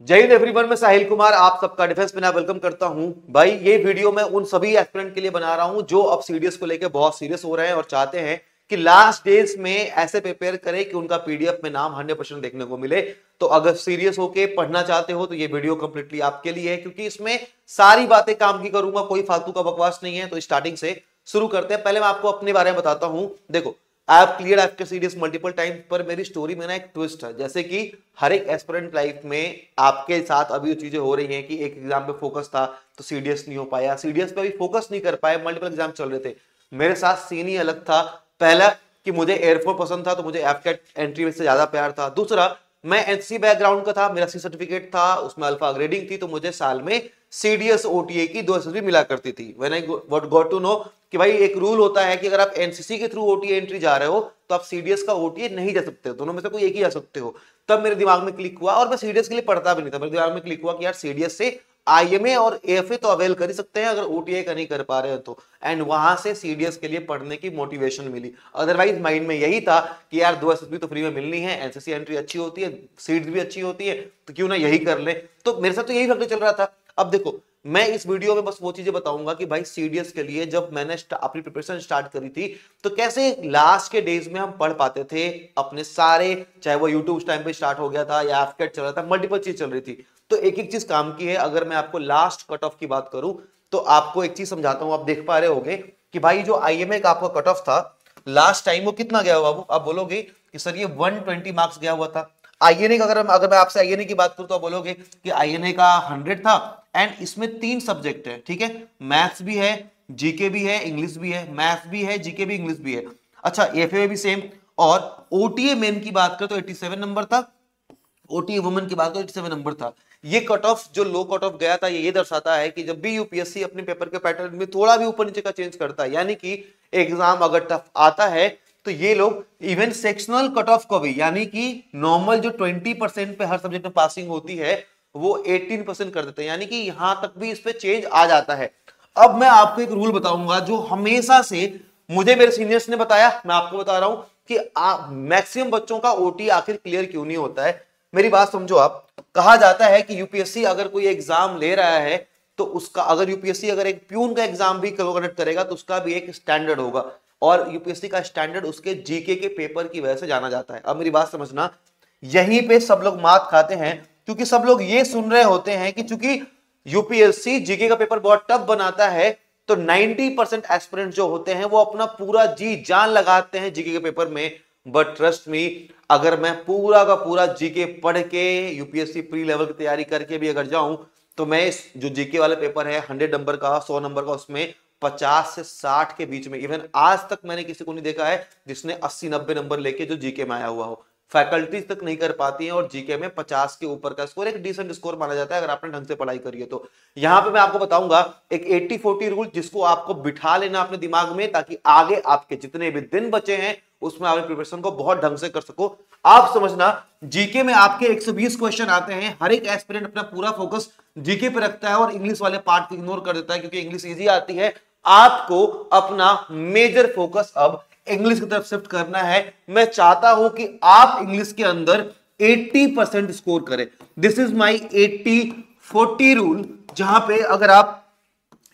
जय हिंद एवरीवन, मैं साहिल कुमार आप सबका डिफेंस में वेलकम करता हूं। भाई ये वीडियो मैं उन सभी एस्पिरेंट के लिए बना रहा हूं जो अब सीडीएस को लेकर बहुत सीरियस हो रहे हैं और चाहते हैं कि लास्ट डेज में ऐसे प्रिपेयर करें कि उनका पीडीएफ में नाम 100% देखने को मिले। तो अगर सीरियस होके पढ़ना चाहते हो तो ये वीडियो कंप्लीटली आपके लिए है, क्योंकि इसमें सारी बातें काम की करूंगा, कोई फालतू का बकवास नहीं है। तो स्टार्टिंग से शुरू करते हैं। पहले मैं आपको अपने बारे में बताता हूं। देखो, आई हैव क्लियर आपके सीरीज मल्टीपल टाइम, पर मेरी स्टोरी में ना एक ट्विस्ट है। जैसे कि हर एक एस्पिरेंट लाइफ में आपके साथ अभी चीजें हो रही हैं कि एक एग्जाम पे फोकस था तो सीडीएस नहीं हो पाया, सीडीएस पे अभी फोकस नहीं कर पाए, मल्टीपल एग्जाम चल रहे थे। मेरे साथ सीन ही अलग था। पहला कि मुझे एयरफोर्स पसंद था तो मुझे एफकेट एंट्री में से ज्यादा प्यार था। दूसरा, मैं एनसीसी बैकग्राउंड का था, मेरा सी सर्टिफिकेट था, उसमें अल्फा ग्रेडिंग थी, तो मुझे साल में सीडीएस ओटीए की 2 एसएसबी मिला करती थी। When I got to know कि भाई एक रूल होता है कि अगर आप एनसीसी के थ्रू ओटीए एंट्री जा रहे हो तो आप सीडीएस का ओटीए नहीं जा सकते, दोनों में से कोई एक ही जा सकते हो। तब मेरे दिमाग में क्लिक हुआ, और मैं सीडीएस के लिए पढ़ता भी नहीं था, मेरे दिमाग में क्लिक हुआ कि यार सीडीएस से आईएमए और एएफए तो अवेल कर ही सकते हैं अगर ओटीए का नहीं कर पा रहे हो तो। एंड वहां से सीडीएस के लिए पढ़ने की मोटिवेशन मिली। अदरवाइज माइंड में यही था कि यार 2 एसएसबी तो फ्री में मिलनी है, एनसीसी एंट्री अच्छी होती है, सीट्स भी अच्छी होती है, तो क्यों ना यही कर ले। तो मेरे साथ तो यही फैक्टर चल रहा था। अब देखो, मैं इस वीडियो में बस वो चीजें बताऊंगा कि भाई सीडीएस के लिए जब मैंने अपनी प्रिपरेशन स्टार्ट करी थी तो कैसे लास्ट के डेज में हम पढ़ पाते थे अपने सारे, चाहे वो यूट्यूब उस टाइम पे स्टार्ट हो गया था या एफकेट चल रहा था, मल्टीपल चीज चल रही थी। तो एक एक चीज काम की है। अगर मैं आपको लास्ट कट ऑफ की बात करूं तो आपको एक चीज समझाता हूं। आप देख पा रहे होंगे कि भाई जो आईएमए का आपका कट ऑफ था लास्ट टाइम वो कितना गया हुआ बाबू। आप बोलोगे कि सर ये 120 मार्क्स गया हुआ था। आईएनए का अगर मैं आपसे आईएनए की बात करूं तो आप बोलोगे कि आईएनए का 100 था एंड इसमें 3 सब्जेक्ट है, ठीक है, मैथ्स भी है, जीके भी है, इंग्लिश भी है, मैथ्स भी है, जीके भी, इंग्लिश भी है। अच्छा, एफए भी सेम। और ओटीए मेन की बात करें तो 87 नंबर था, ओटीए वुमेन की बात करें 87 नंबर था। ये कट ऑफ जो लो कट ऑफ गया था ये दर्शाता है कि जब भी यूपीएससी अपने पेपर के पैटर्न में थोड़ा भी ऊपर नीचे का चेंज करता है, यानी कि एग्जाम अगर टफ आता है तो ये लोग इवन सेक्शनल कट ऑफ को भी, यानी कि नॉर्मल जो 20% पे हर सब्जेक्ट में पासिंग होती है वो 18% कर देते हैं, यानी कि यहां तक भी इस पे चेंज आ जाता है। अब मैं आपको एक रूल बताऊंगा जो हमेशा से मुझे मेरे सीनियर्स ने बताया, मैं आपको बता रहा हूं कि मैक्सिमम बच्चों का ओटी आखिर क्लियर क्यों नहीं होता है। मेरी बात समझो आप। कहा जाता है कि यूपीएससी अगर कोई एग्जाम ले रहा है तो उसका, अगर यूपीएससी अगर एक प्यून का एग्जाम भी कंडक्ट करेगा तो उसका भी एक स्टैंडर्ड होगा, और यूपीएससी का स्टैंडर्ड उसके जीके के पेपर की वजह से जाना जाता है। अब मेरी बात समझना, यहीं पे सब लोग मात खाते हैं, क्योंकि सब लोग ये सुन रहे होते हैं कि चूंकि यूपीएससी जीके का पेपर बहुत टफ बनाता है तो 90% एस्पिरेंट जो होते हैं वो अपना पूरा जी जान लगाते हैं जीके के पेपर में। बट ट्रस्ट मी, अगर मैं पूरा का पूरा जीके पढ़ के यूपीएससी प्री लेवल की तैयारी करके भी अगर जाऊं तो मैं इस जो जीके वाला पेपर है 100 नंबर का, 100 नंबर का, उसमें 50 से 60 के बीच में, इवन आज तक मैंने किसी को नहीं देखा है जिसने 80-90 नंबर लेके जो जीके में आया हुआ हो। फैकल्टीज तक नहीं कर पाती हैं और जीके में 50 के ऊपर का स्कोर एक डिसेंट स्कोर माना जाता है अगर आपने ढंग से पढ़ाई करी है तो। यहां पे मैं आपको बताऊंगा एक 80-40 रूल जिसको आपको बिठा लेना अपने दिमाग में, ताकि आगे आपके जितने भी दिन बचे हैं उसमें आप प्रिपरेशन को बहुत ढंग से कर सको। आप समझना, जीके में आपके 120 क्वेश्चन आते हैं, हर एक एस्पिरेंट अपना पूरा फोकस जीके पे रखता है और इंग्लिश वाले पार्ट को इग्नोर कर देता है क्योंकि इंग्लिश इजी आती है। आपको अपना मेजर फोकस अब इंग्लिश की तरफ शिफ्ट करना है। मैं चाहता हूं कि आप इंग्लिश के अंदर 80% स्कोर करें। दिस इज माई 80-40 रूल, जहां पे अगर आप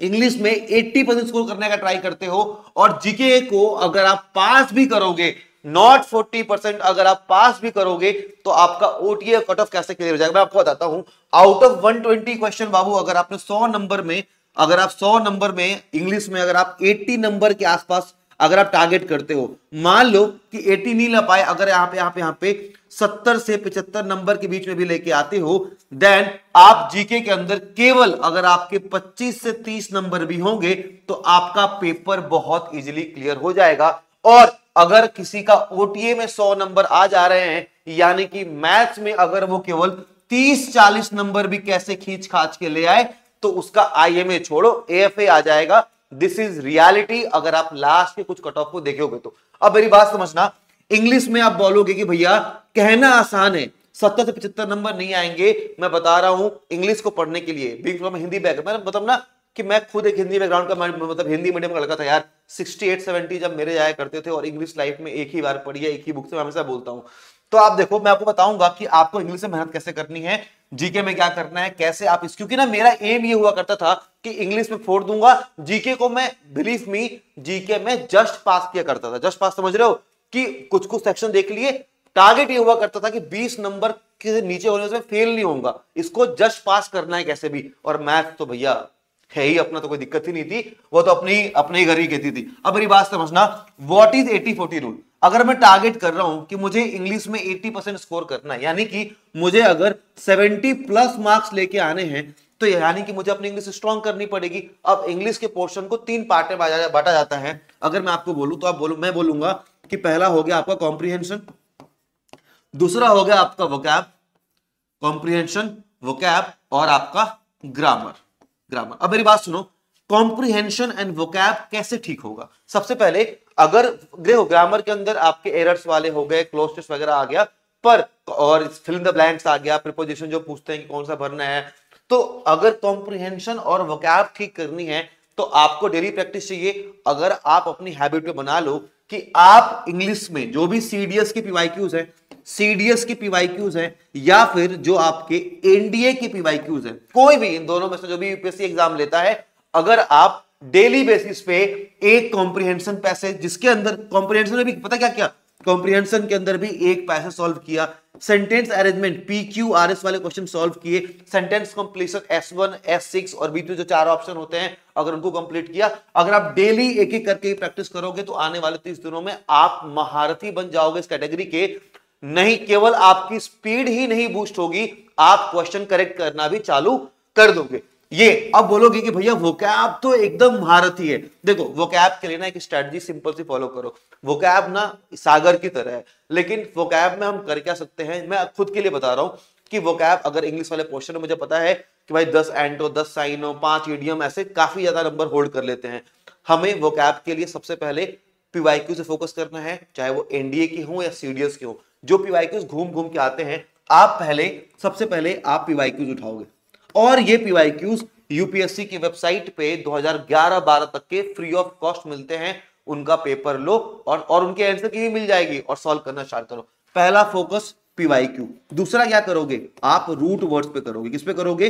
इंग्लिश में 80% स्कोर करने का ट्राई करते हो और जीके को अगर आप पास भी करोगे, नॉट 40%, अगर आप पास भी करोगे तो आपका ओटीए कट ऑफ कैसे क्लियर हो जाएगा मैं आपको बताता हूं। आउट ऑफ 120 क्वेश्चन बाबू, अगर आपने 100 नंबर में, अगर आप 100 नंबर में इंग्लिश में अगर आप 80 नंबर के आसपास अगर आप टारगेट करते हो, मान लो कि 80 नहीं ला पाए, अगर यहाँ पे 70 से 75 नंबर के बीच में भी लेके आते हो, देन आप जीके के अंदर केवल अगर आपके 25 से 30 नंबर भी होंगे तो आपका पेपर बहुत इजीली क्लियर हो जाएगा। और अगर किसी का ओटीए में 100 नंबर आ जा रहे हैं, यानी कि मैथ्स में अगर वो केवल 30-40 नंबर भी कैसे खींच खाच के ले आए तो उसका आईएमए छोड़ो एएफए आ जाएगा। दिस इज रियलिटी, अगर आप लास्ट के कुछ कट ऑफ को देखोगे तो। अब मेरी बात समझना, इंग्लिश में आप बोलोगे कि भैया कहना आसान है, 70 से 75 नंबर नहीं आएंगे। मैं बता रहा हूं इंग्लिश को पढ़ने के लिए, बीइंग फ्रॉम हिंदी बैकग्राउंड, मतलब ना कि मैं खुद एक हिंदी बैकग्राउंड का, मतलब हिंदी मीडियम का लड़का था यार। 68-70 जब मेरे जाया करते थे और इंग्लिश लाइफ में एक ही बार पढ़ी है, एक ही बुक से, मैं हमेशा बोलता हूं। तो आप देखो, मैं आपको बताऊंगा कि आपको इंग्लिश में मेहनत कैसे करनी है, जीके में क्या करना है, कैसे आप इस, क्योंकि ना मेरा एम ये हुआ करता था कि इंग्लिश में फोड़ दूंगा, जीके को मैं, बिलीव मी, जीके में जस्ट पास किया करता था। जस्ट पास समझ रहे हो कि कुछ कुछ सेक्शन देख लिए, टारगेट ये हुआ करता था कि 20 नंबर के नीचे होने से फेल नहीं होऊंगा, इसको जस्ट पास करना है कैसे भी। और मैथ तो भैया है ही अपना, तो कोई दिक्कत ही नहीं थी, वो तो अपने ही घर ही कहती थी। अब मेरी बात समझना, व्हाट इज 80-40 रूल। अगर मैं टारगेट कर रहा हूं कि मुझे इंग्लिश में 80% स्कोर करना है, यानी कि मुझे अगर 70+ मार्क्स लेके आने हैं, तो यानी कि मुझे अपनी इंग्लिश स्ट्रांग करनी पड़ेगी। अब इंग्लिश के पोर्शन को 3 पार्ट में बांटा जाता है। अगर मैं आपको बोलूं तो आप बोलो, मैं बोलूंगा कि पहला हो गया आपका कॉम्प्रिहेंशन, दूसरा हो गया आपका वोकैब, कॉम्प्रिहेंशन, वोकैब, और आपका ग्रामर। अब मेरी बात सुनो, कॉम्प्रिहेंशन एंड वोकैब कैसे ठीक होगा। सबसे पहले अगर देखो, ग्रामर के अंदर आपके एरर्स वाले हो गए, क्लोज वगैरह आ गया, पर और फिल इन द ब्लैंक्स आ गया, प्रीपोजिशन जो पूछते हैं कि कौन सा भरना है। तो अगर कॉम्प्रिहेंशन और वोकैब ठीक करनी है तो आपको डेली प्रैक्टिस चाहिए। अगर आप अपनी हैबिट में बना लो कि आप इंग्लिश में जो भी सीडीएस के पीवाईक्यूज है, सीडीएस की पीवाईक्यूज है, या फिर जो आपके एनडीए की पीवाईक्यूज है, कोई भी इन दोनों में से जो भी यूपीएससी एग्जाम लेता है, अगर आप डेली बेसिस पे एक कॉम्प्रिहेंशन पैसेज, जिसके अंदर कॉम्प्रिहेंशन में भी पता क्या क्या, कॉम्प्रिहेंशन के अंदर भी एक पैसेज सॉल्व किया, सेंटेंस अरेंजमेंट PQRS वाले क्वेश्चन सॉल्व किए, सेंटेंस कंप्लीशन S1 S6 और B2 जो 4 ऑप्शन होते हैं, अगर उनको कंप्लीट किया, अगर आप डेली एक एक करके प्रैक्टिस करोगे तो आने वाले 30 दिनों में आप महारथी बन जाओगे इस कैटेगरी के। नहीं केवल आपकी स्पीड ही नहीं बूस्ट होगी, आप क्वेश्चन करेक्ट करना भी चालू कर दोगे। ये अब बोलोगे कि भैया वोकैब तो एकदम महारथी है। देखो, वोकैब के लिए ना एक स्ट्रेटजी सिंपल सी फॉलो करो। वोकैब ना सागर की तरह है, लेकिन वोकैब में हम कर क्या सकते हैं, मैं खुद के लिए बता रहा हूं कि वोकैब अगर इंग्लिश वाले पोर्शन में मुझे पता है कि भाई 10 एंटो, 10 साइनो, 5 इडियम, ऐसे काफी ज्यादा नंबर होल्ड कर लेते हैं। हमें वोकैब के लिए सबसे पहले पीवाईक्यू से फोकस करना है, चाहे वो एनडीए की हो या सीडीएस की हो। जो पीवाईक्यूज घूम घूम के आते हैं, आप सबसे पहले आप पीवाईक्यूज उठाओगे, और ये पीवाईक्यूज यूपीएससी की वेबसाइट पे 2011-12 तक के फ्री ऑफ कॉस्ट मिलते हैं। उनका पेपर लो और उनके आंसर की भी मिल जाएगी, और सॉल्व करना स्टार्ट करो। पहला फोकस पीवाईक्यू। दूसरा क्या करोगे, आप रूट वर्ड्स पे करोगे। किस पे करोगे,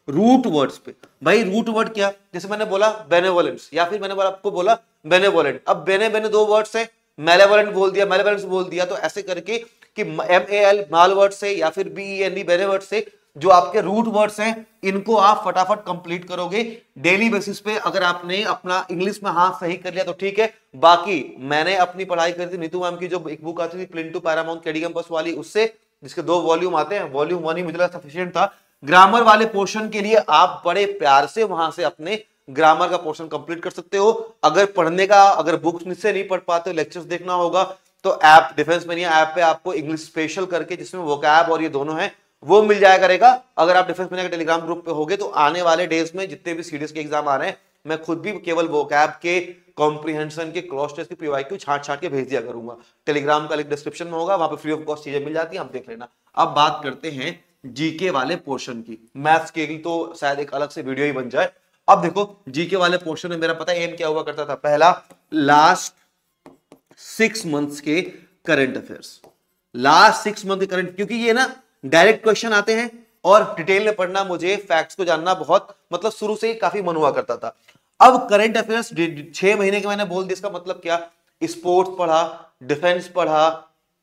रूट वर्ड्स पे। भाई रूट वर्ड क्या, जैसे मैंने बोला बेनेवोलेंस, या फिर मैंने आपको बोला बेनेवोलेंट। अब बेने 2 वर्ड्स है, मेलेवोलेंट बोल दिया, मेलेवोलेंस बोल दिया, तो ऐसे करके कि MAL माल वर्ड से या फिर BENE बेने वर्ड से जो आपके रूट वर्ड्स हैं, इनको आप फटाफट कंप्लीट करोगे डेली बेसिस पे। अगर आपने अपना इंग्लिश में हाथ सही कर लिया तो ठीक है। बाकी मैंने अपनी पढ़ाई करी थी नीतू मैम की, जो एक बुक आती थी प्लिंटू पैरामाउंट कैडी कैंपस वाली, उससे, जिसके 2 वॉल्यूम आते हैं, वॉल्यूम 1 ही मुझे लगा सफिशिएंट था। ग्रामर वाले पोर्शन के लिए आप बड़े प्यार से वहां से अपने ग्रामर का पोर्शन कंप्लीट कर सकते हो। अगर पढ़ने का, अगर बुक्स से नहीं पढ़ पाते, लेक्चर्स देखना होगा, तो ऐप डिफेंस में नहीं, ऐप पे आपको इंग्लिश स्पेशल करके, जिसमें वोकैब और ये दोनों हैं, वो मिल जाया करेगा। अगर आप डिफेंस में टेलीग्राम ग्रुप पे होगे तो आने वाले डेज में जितने भी सीडीएस के एग्जाम आ रहे हैं, मैं खुद भी केवल वोकैब के, कॉम्प्रिहेंशन के, क्रॉस टेस्ट के पीवाईक्यू छांट के भेज दिया करूंगा। टेलीग्राम का लिंक डिस्क्रिप्शन में होगा, वहां पे फ्री ऑफ कॉस्ट चीजें मिल जाती हैं, आप देख लेना। अब बात करते हैं जीके वाले पोर्शन की। मैथ्स के लिए तो शायद एक अलग से वीडियो ही बन जाए। अब देखो, जीके वाले पोर्शन में मेरा पता है एम क्या हुआ करता था। पहला, लास्ट 6 मंथ्स के करंट अफेयर्स, लास्ट 6 मंथ के करंट, क्योंकि ये ना डायरेक्ट क्वेश्चन आते हैं और डिटेल में पढ़ना, मुझे फैक्ट्स को जानना बहुत, मतलब शुरू से ही काफी मन हुआ करता था। अब करंट अफेयर्स 6 महीने के मैंने बोल दिया, इसका मतलब क्या, स्पोर्ट्स पढ़ा, डिफेंस पढ़ा,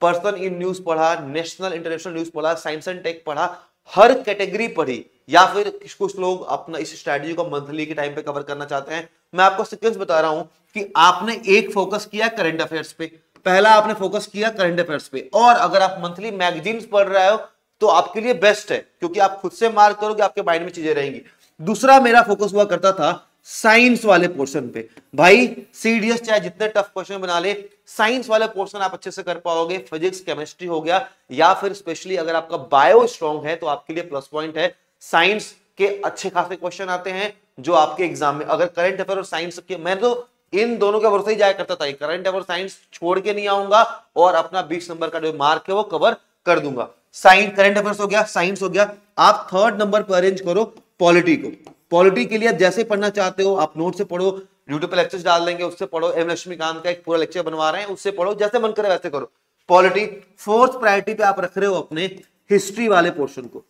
पर्सन इन न्यूज पढ़ा, नेशनल इंटरनेशनल न्यूज पढ़ा, साइंस एंड टेक पढ़ा, हर कैटेगरी पढ़ी। या फिर कुछ लोग अपना इस स्ट्रेटजी को मंथली के टाइम पे कवर करना चाहते हैं। मैं आपको सीक्वेंस बता रहा हूं कि आपने एक फोकस किया करंट अफेयर्स पे, पहला आपने फोकस किया करंट अफेयर्स पे, और अगर आप मंथली मैगजीन्स पढ़ रहे हो तो आपके लिए बेस्ट है, क्योंकि आप खुद से मार्क करोगे, आपके माइंड में चीजें रहेंगी। दूसरा मेरा फोकस हुआ करता था साइंस वाले पोर्शन पे। भाई सीडीएस चाहे जितने टफ क्वेश्चन बना ले, साइंस वाले पोर्शन आप अच्छे से कर पाओगे। फिजिक्स, केमिस्ट्री हो गया, या फिर स्पेशली अगर आपका बायो स्ट्रॉन्ग है तो आपके लिए प्लस पॉइंट है। साइंस के अच्छे खासे क्वेश्चन आते हैं जो आपके एग्जाम में, अगर करंट अफेयर और साइंस के, मैं तो इन दोनों का भरोसा ही जाया करता था, करंट अफेयर साइंस छोड़ के नहीं आऊंगा और अपना 20 नंबर का जो मार्क है वो कवर कर दूंगा। साइंस, करंट अफेयर्स हो गया, साइंस हो गया। आप 3rd नंबर पर अरेंज करो पॉलिटी को। पॉलिटी के लिए जैसे पढ़ना चाहते हो आप नोट से पढ़ो, यूट्यूब पे लेक्चर्स डाल देंगे, उससे पढ़ो। एम लक्ष्मीकांत का एक पूरा लेक्चर बनवा रहे हैं, उससे पढ़ो, जैसे मन करे वैसे करो। पॉलिटी। फोर्थ प्रायोरिटी पे आप रख रहे हो अपने हिस्ट्री वाले पोर्शन को,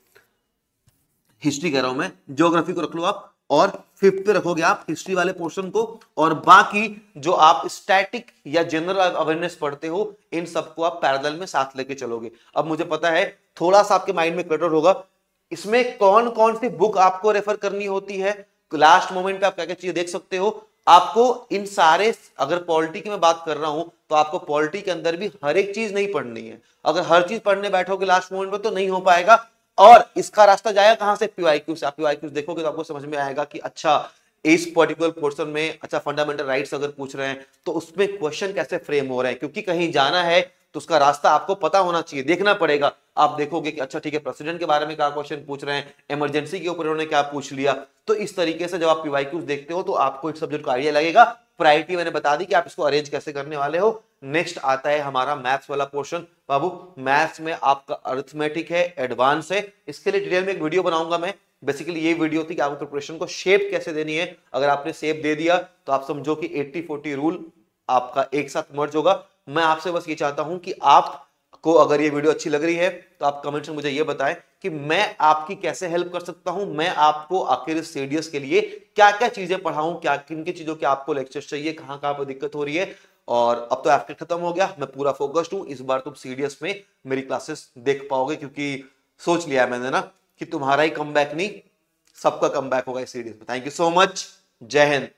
हिस्ट्री कह रहा हूं मैं, ज्योग्राफी को रख लो आप, और फिफ्थ पे रखोगे आप हिस्ट्री वाले पोर्शन को, और बाकी जो आप स्टैटिक या जनरल अवेयरनेस पढ़ते हो इन सबको आप पैरेलल में साथ लेके चलोगे। अब मुझे पता है थोड़ा सा आपके माइंड में क्लटर होगा, इसमें कौन कौन सी बुक आपको रेफर करनी होती है, लास्ट मोमेंट पे आप क्या क्या चीजें देख सकते हो। आपको इन सारे, अगर पॉलिटी की मैं बात कर रहा हूं तो आपको पॉलिटी के अंदर भी हर एक चीज नहीं पढ़नी है। अगर हर चीज पढ़ने बैठोगे लास्ट मोमेंट पे तो नहीं हो पाएगा, और इसका रास्ता जाएगा कहां से, पीवाईक्यू से। आप पीवाईक्यू देखोगे तो आपको समझ में आएगा कि अच्छा इस पर्टिकुलर पोर्शन में, अच्छा फंडामेंटल राइट्स अगर पूछ रहे हैं तो उसमें क्वेश्चन कैसे फ्रेम हो रहे हैं, क्योंकि कहीं जाना है तो उसका रास्ता आपको पता होना चाहिए, देखना पड़ेगा। आप देखोगे कि अच्छा ठीक है प्रेसिडेंट के बारे में क्या क्वेश्चन पूछ रहे हैं, इमरजेंसी के ऊपर उन्होंने क्या पूछ लिया। तो इस तरीके से जब आप पीवाईक्यूज देखते हो तो आपको एक सब्जेक्ट का आइडिया लगेगा। प्रायोरिटी मैंने बता दी कि आप इसको अरेंज कैसे करने वाले हो। नेक्स्ट आता है हमारा मैथ्स वाला पोर्शन। बाबू मैथ्स में आपका अरिथमेटिक है, एडवांस है, इसके लिए डिटेल में एक वीडियो बनाऊंगा मैं। बेसिकली ये वीडियो थी कि आपको प्रिपरेशन को शेप कैसे देनी है। अगर आपने शेप दे दिया तो आप समझो कि 80-40 रूल आपका एक साथ मर्ज होगा। मैं आपसे बस ये चाहता हूं कि आपको अगर ये वीडियो अच्छी लग रही है तो आप कमेंट में मुझे ये बताएं कि मैं आपकी कैसे हेल्प कर सकता हूं, मैं आपको आखिर इस सीडीएस के लिए क्या क्या चीजें पढ़ाऊं, क्या किन की चीजों के आपको लेक्चर्स चाहिए, कहां कहां पर दिक्कत हो रही है। और अब तो एफटेक खत्म हो गया, मैं पूरा फोकस्ड हूं, इस बार तुम सीडीएस में मेरी क्लासेस देख पाओगे, क्योंकि सोच लिया है मैंने ना कि तुम्हारा ही कमबैक नहीं, सबका कमबैक होगा इस सीरीज में। थैंक यू सो मच, जय हिंद।